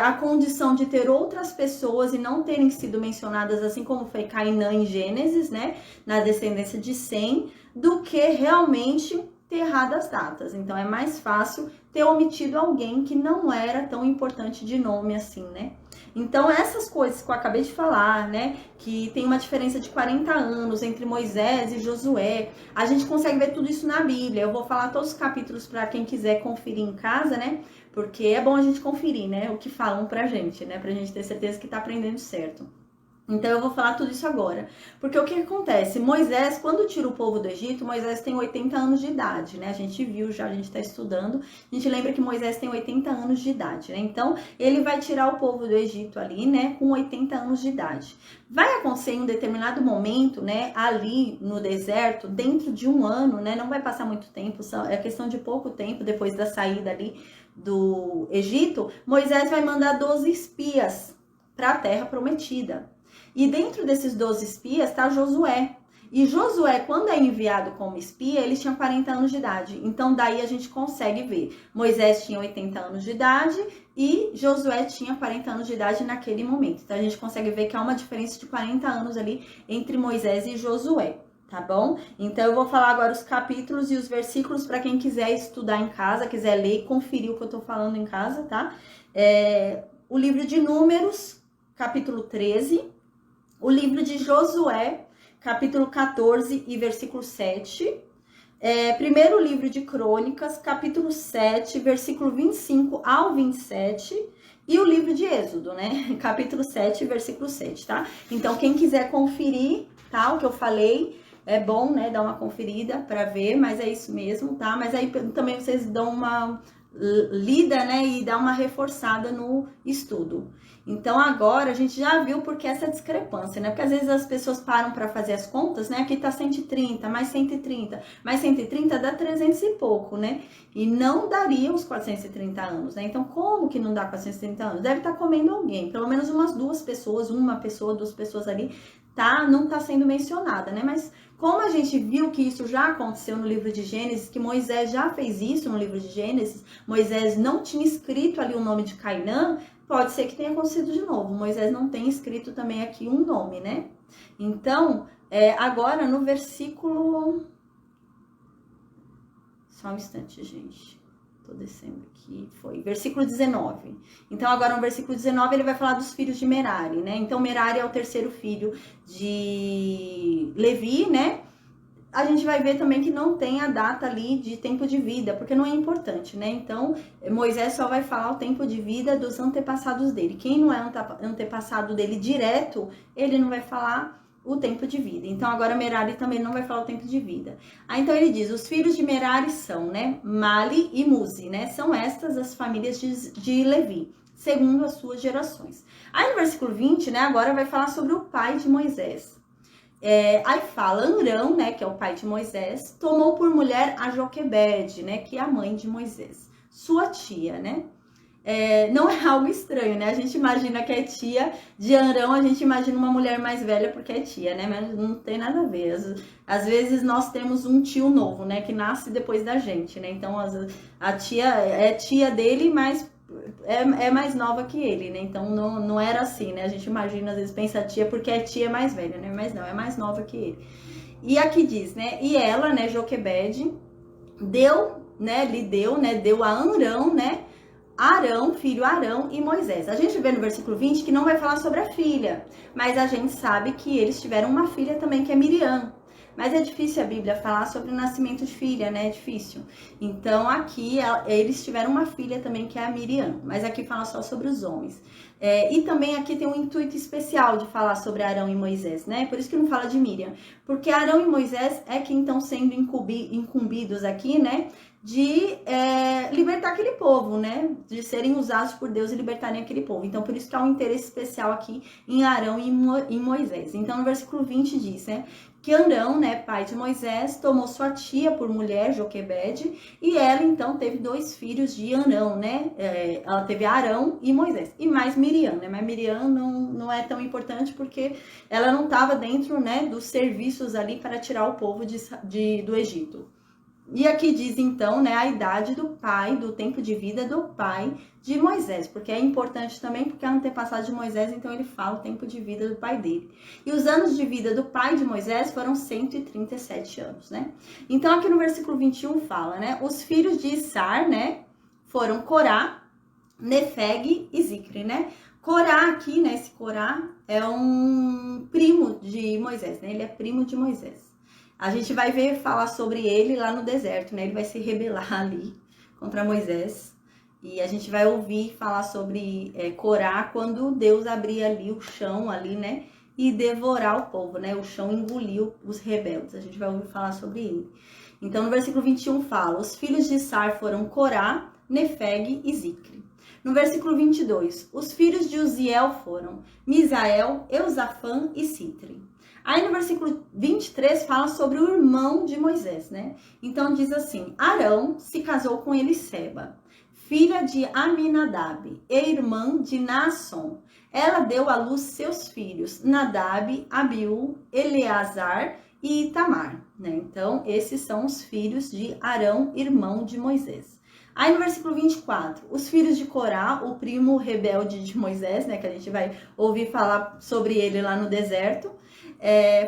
a condição de ter outras pessoas e não terem sido mencionadas, assim como foi Cainã em Gênesis, né? Na descendência de Sem, do que realmente ter errado as datas. Então é mais fácil ter omitido alguém que não era tão importante de nome assim, né? Então essas coisas que eu acabei de falar, né, que tem uma diferença de 40 anos entre Moisés e Josué, a gente consegue ver tudo isso na Bíblia. Eu vou falar todos os capítulos para quem quiser conferir em casa, né? Porque é bom a gente conferir, né, o que falam pra gente, né, pra gente ter certeza que tá aprendendo certo. Então eu vou falar tudo isso agora. Porque o que acontece? Moisés, quando tira o povo do Egito, Moisés tem 80 anos de idade, né? A gente viu já, a gente está estudando. A gente lembra que Moisés tem 80 anos de idade, né? Então ele vai tirar o povo do Egito ali, né? Com 80 anos de idade. Vai acontecer em um determinado momento, né? Ali no deserto, dentro de um ano, né? Não vai passar muito tempo, é questão de pouco tempo depois da saída ali do Egito. Moisés vai mandar 12 espias para a terra prometida. E dentro desses 12 espias está Josué. E Josué, quando é enviado como espia, ele tinha 40 anos de idade. Então, daí a gente consegue ver. Moisés tinha 80 anos de idade e Josué tinha 40 anos de idade naquele momento. Então, a gente consegue ver que há uma diferença de 40 anos ali entre Moisés e Josué. Tá bom? Então, eu vou falar agora os capítulos e os versículos para quem quiser estudar em casa, quiser ler e conferir o que eu tô falando em casa, tá? O livro de Números, capítulo 13. O livro de Josué, capítulo 14 e versículo 7. Primeiro livro de Crônicas, capítulo 7, versículo 25 ao 27. E o livro de Êxodo, né? Capítulo 7, versículo 7, tá? Então, quem quiser conferir, tá? O que eu falei, é bom, né? Dar uma conferida para ver, mas é isso mesmo, tá? Mas aí também vocês dão uma lida, né? E dá uma reforçada no estudo. Então, agora a gente já viu por que essa discrepância, né? Porque às vezes as pessoas param para fazer as contas, né? Aqui tá 130, mais 130, mais 130 dá 300 e pouco, né? E não daria os 430 anos, né? Então, como que não dá 430 anos? Deve estar comendo alguém, pelo menos umas duas pessoas, duas pessoas ali, não tá sendo mencionada, né? Mas como a gente viu que isso já aconteceu no livro de Gênesis, que Moisés já fez isso no livro de Gênesis, Moisés não tinha escrito ali o nome de Cainã, pode ser que tenha acontecido de novo. Moisés não tem escrito também aqui um nome, né? Então, agora no versículo... Só um instante, gente. Tô descendo aqui. Foi. Versículo 19. Então, agora no versículo 19, ele vai falar dos filhos de Merari, né? Então, Merari é o terceiro filho de Levi, né? A gente vai ver também que não tem a data ali de tempo de vida, porque não é importante, né? Então, Moisés só vai falar o tempo de vida dos antepassados dele. Quem não é antepassado dele direto, ele não vai falar o tempo de vida. Então, agora Merari também não vai falar o tempo de vida. Então, ele diz, os filhos de Merari são, né? Mali e Muzi, né? São estas as famílias de Levi, segundo as suas gerações. Aí, no versículo 20, né? Agora vai falar sobre o pai de Moisés. Aí fala, Arão, né, que é o pai de Moisés, tomou por mulher a Joquebede, né, que é a mãe de Moisés, sua tia, né? Não é algo estranho, né? A gente imagina que é tia de Arão, a gente imagina uma mulher mais velha porque é tia, né? Mas não tem nada a ver. Às vezes nós temos um tio novo, né, que nasce depois da gente, né? Então a tia é tia dele, mas é mais nova que ele, né? Então não era assim, né? A gente imagina, às vezes pensa tia porque a tia é mais velha, né? Mas não, é mais nova que ele. E aqui diz, né? E ela, né, Joquebede, deu a Arão, né? Arão, filho Arão e Moisés. A gente vê no versículo 20 que não vai falar sobre a filha, mas a gente sabe que eles tiveram uma filha também, que é Miriam. Mas é difícil a Bíblia falar sobre o nascimento de filha, né? É difícil. Então aqui eles tiveram uma filha também, que é a Miriam, mas aqui fala só sobre os homens. E também aqui tem um intuito especial de falar sobre Arão e Moisés, né? Por isso que não fala de Miriam, porque Arão e Moisés é quem estão sendo incumbidos aqui, né? De libertar aquele povo, né? De serem usados por Deus e libertarem aquele povo. Então, por isso que há um interesse especial aqui em Arão e em Moisés. Então, no versículo 20 diz, né? Que Arão, né, pai de Moisés, tomou sua tia por mulher, Joquebede, e ela, então, teve 2 filhos de Arão, né? Ela teve Arão e Moisés. E mais Miriam, né? Mas Miriam não é tão importante porque ela não estava dentro, né, dos serviços ali para tirar o povo do Egito. E aqui diz, então, né, a idade do pai, do tempo de vida do pai de Moisés, porque é importante também, porque é antepassado de Moisés, então ele fala o tempo de vida do pai dele. E os anos de vida do pai de Moisés foram 137 anos, né? Então aqui no versículo 21 fala, né, os filhos de Issar, né, foram Corá, Nefeg e Zicre, né? Corá aqui, né, esse Corá é um primo de Moisés, né? Ele é primo de Moisés. A gente vai ver falar sobre ele lá no deserto, né? Ele vai se rebelar ali contra Moisés. E a gente vai ouvir falar sobre Corá quando Deus abrir ali o chão ali, né? E devorar o povo, né? O chão engoliu os rebeldes. A gente vai ouvir falar sobre ele. Então, no versículo 21 fala, os filhos de Sar foram Corá, Nefeg e Zicre. No versículo 22, os filhos de Uziel foram Misael, Eusafã e Sitre. Aí no versículo 23 fala sobre o irmão de Moisés, né? Então diz assim, Arão se casou com Eliseba, filha de Aminadab e irmã de Naasson. Ela deu à luz seus filhos, Nadab, Abiú, Eleazar e Itamar, né? Então esses são os filhos de Arão, irmão de Moisés. Aí no versículo 24, os filhos de Corá, o primo rebelde de Moisés, né? Que a gente vai ouvir falar sobre ele lá no deserto,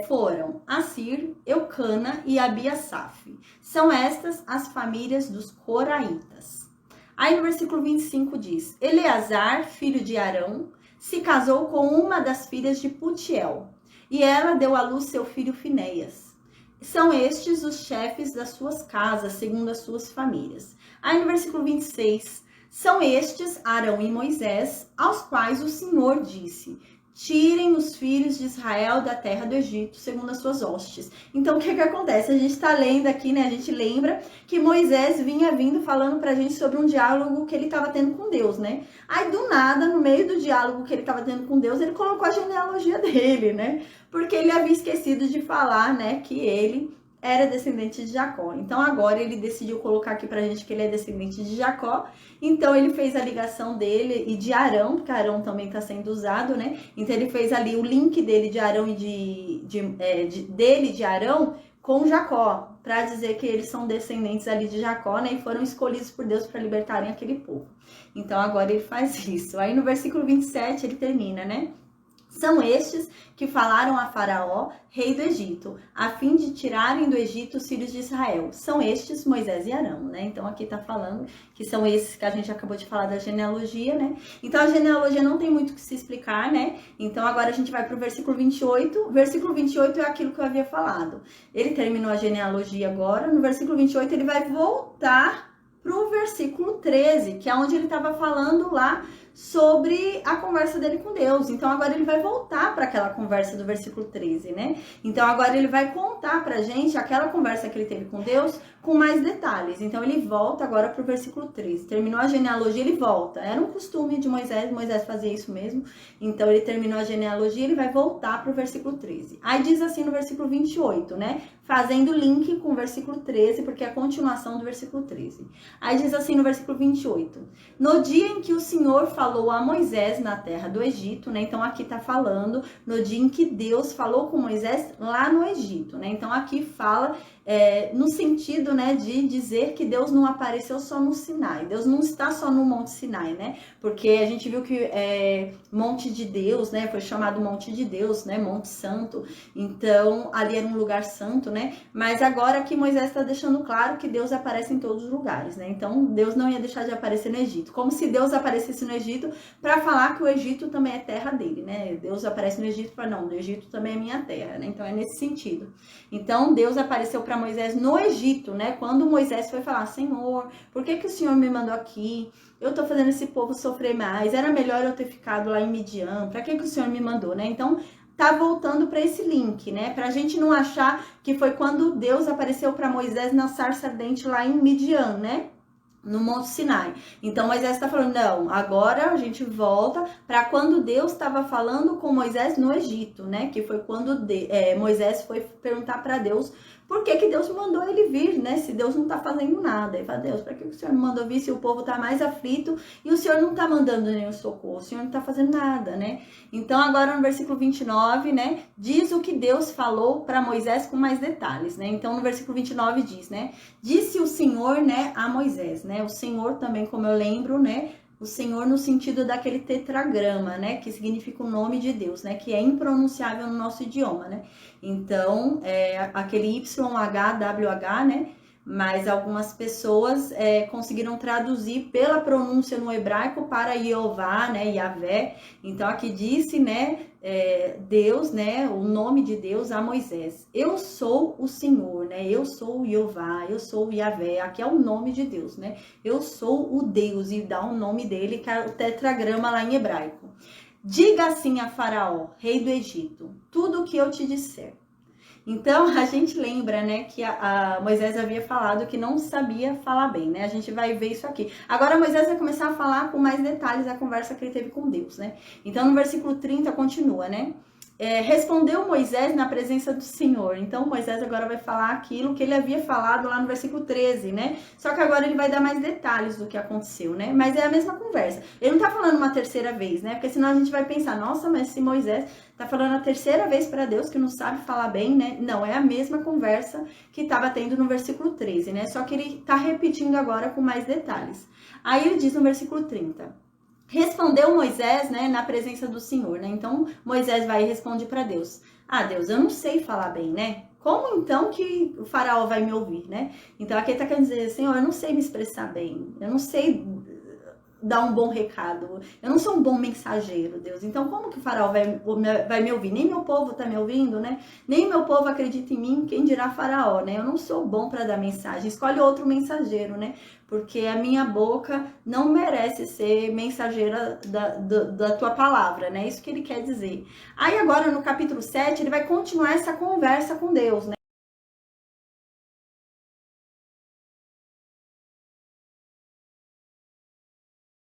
foram Assir, Eucana e Abiasaf. São estas as famílias dos coraitas. Aí no versículo 25 diz, Eleazar, filho de Arão, se casou com uma das filhas de Putiel, e ela deu à luz seu filho Finéias. São estes os chefes das suas casas, segundo as suas famílias. Aí no versículo 26, são estes Arão e Moisés, aos quais o Senhor disse, tirem os filhos de Israel da terra do Egito, segundo as suas hostes. Então, o que acontece? A gente está lendo aqui, né? A gente lembra que Moisés vinha vindo falando pra gente sobre um diálogo que ele estava tendo com Deus, né? Aí, do nada, no meio do diálogo que ele estava tendo com Deus, ele colocou a genealogia dele, né? Porque ele havia esquecido de falar, né, que ele era descendente de Jacó. Então agora ele decidiu colocar aqui pra gente que ele é descendente de Jacó. Então ele fez a ligação dele e de Arão, porque Arão também está sendo usado, né? Então ele fez ali o link dele de Arão e dele de Arão com Jacó, para dizer que eles são descendentes ali de Jacó, né? E foram escolhidos por Deus para libertarem aquele povo. Então agora ele faz isso. Aí no versículo 27 ele termina, né? São estes que falaram a Faraó, rei do Egito, a fim de tirarem do Egito os filhos de Israel. São estes Moisés e Arão, né? Então aqui tá falando que são esses que a gente acabou de falar da genealogia, né? Então a genealogia não tem muito o que se explicar, né? Então agora a gente vai pro versículo 28. O versículo 28 é aquilo que eu havia falado. Ele terminou a genealogia agora. No versículo 28 ele vai voltar pro versículo 13, que é onde ele estava falando lá sobre a conversa dele com Deus. Então agora ele vai voltar para aquela conversa do versículo 13, né? Então agora ele vai contar pra gente aquela conversa que ele teve com Deus com mais detalhes. Então ele volta agora pro versículo 13. Terminou a genealogia, ele volta. Era um costume de Moisés, Moisés fazia isso mesmo. Então ele terminou a genealogia, ele vai voltar pro versículo 13. Aí diz assim no versículo 28, né? Fazendo link com o versículo 13, porque é a continuação do versículo 13. Aí diz assim no versículo 28. No dia em que o Senhor falou a Moisés na terra do Egito, né? Então aqui tá falando no dia em que Deus falou com Moisés lá no Egito, né? Então aqui fala no sentido, né, de dizer que Deus não apareceu só no Sinai. Deus não está só no Monte Sinai, né? Porque a gente viu que Monte de Deus, né, foi chamado Monte de Deus, né, Monte Santo. Então, ali era um lugar santo, né? Mas agora que Moisés está deixando claro que Deus aparece em todos os lugares, né? Então, Deus não ia deixar de aparecer no Egito. Como se Deus aparecesse no Egito para falar que o Egito também é terra dele, né? Deus aparece no Egito para não, o Egito também é minha terra, né? Então, é nesse sentido. Então, Deus apareceu para Moisés no Egito, né? Quando Moisés foi falar, Senhor, por que o Senhor me mandou aqui? Eu tô fazendo esse povo sofrer mais, era melhor eu ter ficado lá em Midian, para que o Senhor me mandou, né? Então, tá voltando para esse link, né? Pra gente não achar que foi quando Deus apareceu para Moisés na sarça ardente lá em Midian, né? No Monte Sinai. Então Moisés está falando, não, agora a gente volta para quando Deus estava falando com Moisés no Egito, né? Que foi quando Moisés foi perguntar para Deus por que Deus mandou ele vir, né? Se Deus não está fazendo nada. Ele fala, Deus, para que o Senhor me mandou vir se o povo está mais aflito e o Senhor não está mandando nenhum socorro, o Senhor não está fazendo nada, né? Então agora no versículo 29, né? Diz o que Deus falou para Moisés com mais detalhes, né? Então no versículo 29 diz, né? Disse o Senhor, né, a Moisés, né? O Senhor também, como eu lembro, né? O Senhor no sentido daquele tetragrama, né? Que significa o nome de Deus, né? Que é impronunciável no nosso idioma, né? Então, aquele YHWH, né? Mas algumas pessoas conseguiram traduzir pela pronúncia no hebraico para Jeová, né? Yahvé. Então, aqui disse, né? Deus, né? O nome de Deus a Moisés. Eu sou o Senhor, né? Eu sou o Jeová, eu sou o Yahvé. Aqui é o nome de Deus, né? Eu sou o Deus e dá o nome dele, que é o tetragrama lá em hebraico. Diga assim a Faraó, rei do Egito, tudo o que eu te disser. Então, a gente lembra, né, que a Moisés havia falado que não sabia falar bem, né? A gente vai ver isso aqui. Agora, Moisés vai começar a falar com mais detalhes a conversa que ele teve com Deus, né? Então, no versículo 30, continua, né? Respondeu Moisés na presença do Senhor. Então, Moisés agora vai falar aquilo que ele havia falado lá no versículo 13, né? Só que agora ele vai dar mais detalhes do que aconteceu, né? Mas é a mesma conversa. Ele não tá falando uma terceira vez, né? Porque senão a gente vai pensar, nossa, mas se Moisés tá falando a terceira vez para Deus que não sabe falar bem, né? Não, é a mesma conversa que estava tendo no versículo 13, né? Só que ele tá repetindo agora com mais detalhes. Aí ele diz no versículo 30... Respondeu Moisés, né, na presença do Senhor, né? Então, Moisés vai e responde para Deus. Ah, Deus, eu não sei falar bem, né? Como então que o faraó vai me ouvir, né? Então, aqui ele tá querendo dizer, Senhor, eu não sei me expressar bem. Eu não sei dar um bom recado. Eu não sou um bom mensageiro, Deus. Então, como que o faraó vai me ouvir? Nem meu povo tá me ouvindo, né? Nem meu povo acredita em mim, quem dirá faraó, né? Eu não sou bom para dar mensagem. Escolhe outro mensageiro, né? Porque a minha boca não merece ser mensageira da tua palavra, né? Isso que ele quer dizer. Aí agora, no capítulo 7, ele vai continuar essa conversa com Deus, né?